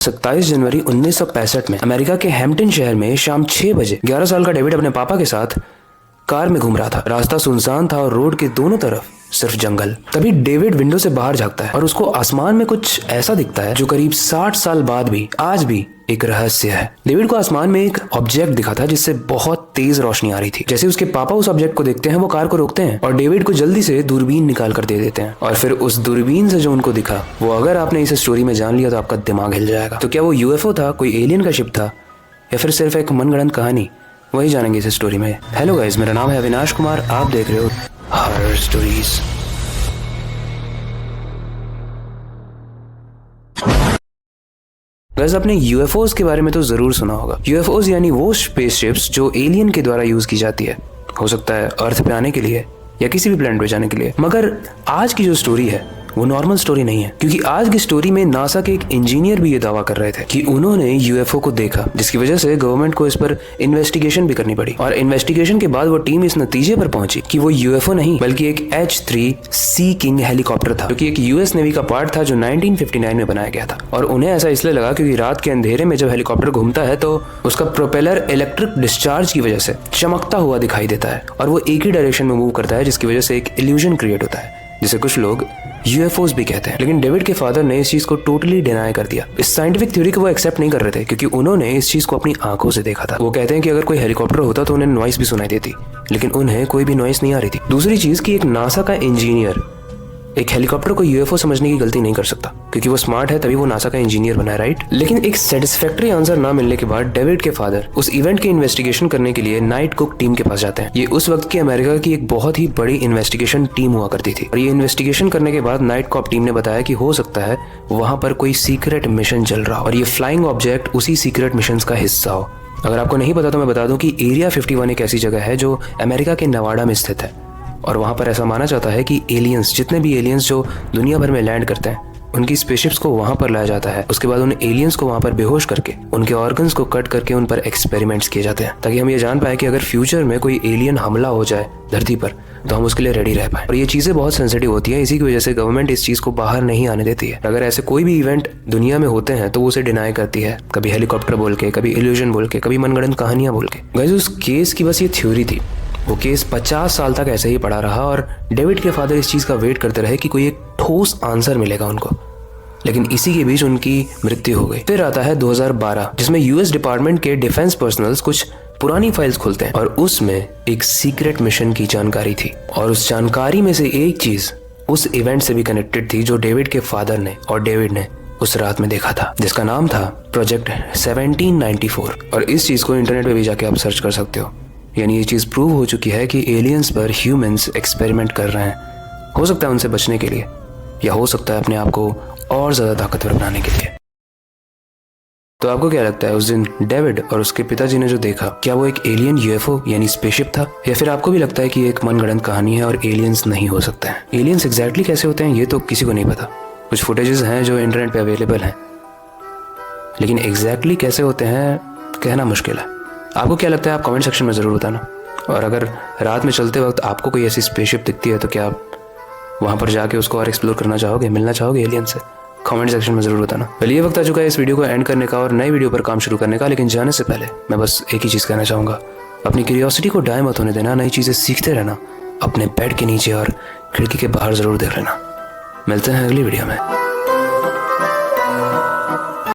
27 जनवरी 1965 में अमेरिका के हैम्पटन शहर में शाम 6 बजे 11 साल का डेविड अपने पापा के साथ कार में घूम रहा था। रास्ता सुनसान था और रोड के दोनों तरफ सिर्फ जंगल। तभी डेविड विंडो से बाहर झांकता है और उसको आसमान में कुछ ऐसा दिखता है जो करीब 60 साल बाद भी आज भी एक रहस्य है। डेविड को आसमान में एक ऑब्जेक्ट दिखा था जिससे बहुत तेज रोशनी आ रही थी। जैसे उसके पापा उस ऑब्जेक्ट को देखते हैं, वो कार को रोकते हैं और डेविड को जल्दी से दूरबीन निकाल कर दे देते हैं। और फिर उस दूरबीन से जो उनको दिखा, वो अगर आपने इस स्टोरी में जान लिया तो आपका दिमाग हिल जाएगा। तो क्या वो यूएफओ था, कोई एलियन का शिप था, या फिर सिर्फ एक मनगढ़ंत कहानी? वही जानेंगे इस स्टोरी में। हेलो गाइस, मेरा नाम है अविनाश कुमार, आप देख रहे हो हॉरर स्टोरीज। वैसे आपने यूएफओज के बारे में तो जरूर सुना होगा। यूएफओज यानी वो स्पेसशिप्स जो एलियन के द्वारा यूज की जाती है, हो सकता है अर्थ पे आने के लिए या किसी भी प्लैनेट पे जाने के लिए। मगर आज की जो स्टोरी है वो नॉर्मल स्टोरी नहीं है, क्योंकि आज की स्टोरी में नासा के एक इंजीनियर भी ये दावा कर रहे थे कि उन्होंने यूएफओ को देखा, जिसकी वजह से गवर्नमेंट को इस पर इन्वेस्टिगेशन भी करनी पड़ी। और इन्वेस्टिगेशन के बाद वो टीम इस नतीजे पर पहुंची कि वो यूएफओ नहीं बल्कि एक H-3 सी किंग हेलीकॉप्टर था, जो कि एक यूएस नेवी का पार्ट था जो 1959 में बनाया गया था। और उन्हें ऐसा इसलिए लगा क्योंकि रात के अंधेरे में जब हेलीकॉप्टर घूमता है तो उसका प्रोपेलर इलेक्ट्रिक डिस्चार्ज की वजह से चमकता हुआ दिखाई देता है और वो एक ही डायरेक्शन में मूव करता है, जिसकी वजह से एक इल्यूजन क्रिएट होता है जिसे कुछ लोग यूएफओज भी कहते हैं। लेकिन डेविड के फादर ने इस चीज को टोटली डिनाई कर दिया। इस साइंटिफिक थ्योरी को वो एक्सेप्ट नहीं कर रहे थे, क्योंकि उन्होंने इस चीज को अपनी आंखों से देखा था। वो कहते हैं कि अगर कोई हेलीकॉप्टर होता तो उन्हें नॉइस भी सुनाई देती, लेकिन उन्हें कोई भी नॉइस नहीं आ रही थी। दूसरी चीज कि एक नासा का इंजीनियर एक हेलीकॉप्टर को यूएफओ समझने की गलती नहीं कर सकता, क्योंकि वो स्मार्ट है, तभी वो नासा का इंजीनियर बना है, राइट। लेकिन एक सेटिस्फैक्टरी आंसर ना मिलने के बाद डेविड के फादर उस इवेंट की इन्वेस्टिगेशन करने के लिए नाइट कुक टीम के पास जाते हैं। ये उस वक्त की अमेरिका की एक बहुत ही बड़ी इन्वेस्टिगेशन टीम हुआ करती थी। और ये इन्वेस्टिगेशन करने के बाद नाइट कॉप टीम ने बताया कि हो सकता है वहां पर कोई सीक्रेट मिशन चल रहा हो और ये फ्लाइंग ऑब्जेक्ट उसी सीक्रेट मिशन का हिस्सा हो। अगर आपको नहीं पता तो मैं बता दूं कि एरिया 51 एक ऐसी जगह है जो अमेरिका के नवाडा में स्थित है, और वहां पर ऐसा माना जाता है कि एलियंस, जितने भी एलियंस जो दुनिया भर में लैंड करते हैं, उनकी स्पेसशिप्स को वहां पर लाया जाता है। उसके बाद उन एलियंस को वहां पर बेहोश करके उनके ऑर्गन्स को कट करके उन पर एक्सपेरिमेंट्स किए जाते हैं, ताकि हम ये जान पाए कि अगर फ्यूचर में कोई एलियन हमला हो जाए धरती पर तो हम उसके लिए रेडी रह पाए। और ये चीजें बहुत सेंसिटिव होती हैं, इसी की वजह से गवर्नमेंट इस चीज को बाहर नहीं आने देती है। अगर ऐसे कोई भी इवेंट दुनिया में होते हैं तो वो उसे डिनाई करती है, कभी हेलीकॉप्टर बोल के, कभी इल्यूजन बोल के, कभी मनगढ़ंत कहानियां बोल के। गाइस, उस केस की बस ये थ्योरी थी। वो केस 50 साल तक ऐसे ही पड़ा रहा और डेविड के फादर इस चीज का वेट करते रहे कि कोई एक ठोस आंसर मिलेगा उनको। लेकिन इसी के बीच उनकी मृत्यु हो गई। फिर आता है 2012, जिसमें यूएस डिपार्टमेंट के डिफेंस पर्सनल्स कुछ पुरानी फाइल्स खोलते हैं और उसमें एक सीक्रेट मिशन की जानकारी थी। और उस जानकारी में से एक चीज उस इवेंट से भी कनेक्टेड थी जो डेविड के फादर ने और डेविड ने उस रात में देखा था, जिसका नाम था प्रोजेक्ट 1794। और इस चीज को इंटरनेट पे भी जाके आप सर्च कर सकते हो। यानी ये चीज प्रूव हो चुकी है कि एलियंस पर ह्यूमंस एक्सपेरिमेंट कर रहे हैं। हो सकता है उनसे बचने के लिए, या हो सकता है अपने आप को और ज्यादा ताकतवर बनाने के लिए। तो आपको क्या लगता है, उस दिन डेविड और उसके पिताजी ने जो देखा, क्या वो एक एलियन यूएफओ यानी स्पेसशिप था, या फिर आपको भी लगता है कि एक मनगढ़ंत कहानी है और एलियंस नहीं हो सकते हैं? एलियंस एग्जैक्टली कैसे होते हैं ये तो किसी को नहीं पता। कुछ फुटेजेस हैं जो इंटरनेट पे अवेलेबल हैं, लेकिन एग्जैक्टली कैसे होते हैं कहना मुश्किल है। आपको क्या लगता है, आप कमेंट सेक्शन में ज़रूर बताना। और अगर रात में चलते वक्त आपको कोई ऐसी स्पेसशिप दिखती है तो क्या आप वहाँ पर जाके उसको और एक्सप्लोर करना चाहोगे, मिलना चाहोगे एलियन से? कमेंट सेक्शन में ज़रूर बताना। पहले ये वक्त आ चुका है इस वीडियो को एंड करने का और नई वीडियो पर काम शुरू करने का। लेकिन जाने से पहले मैं बस एक ही चीज़ कहना चाहूँगा, अपनी क्यूरियोसिटी को डाय मत होने देना, नई चीज़ें सीखते रहना, अपने बेड के नीचे और खिड़की के बाहर ज़रूर देख लेना। मिलते हैं अगली वीडियो में।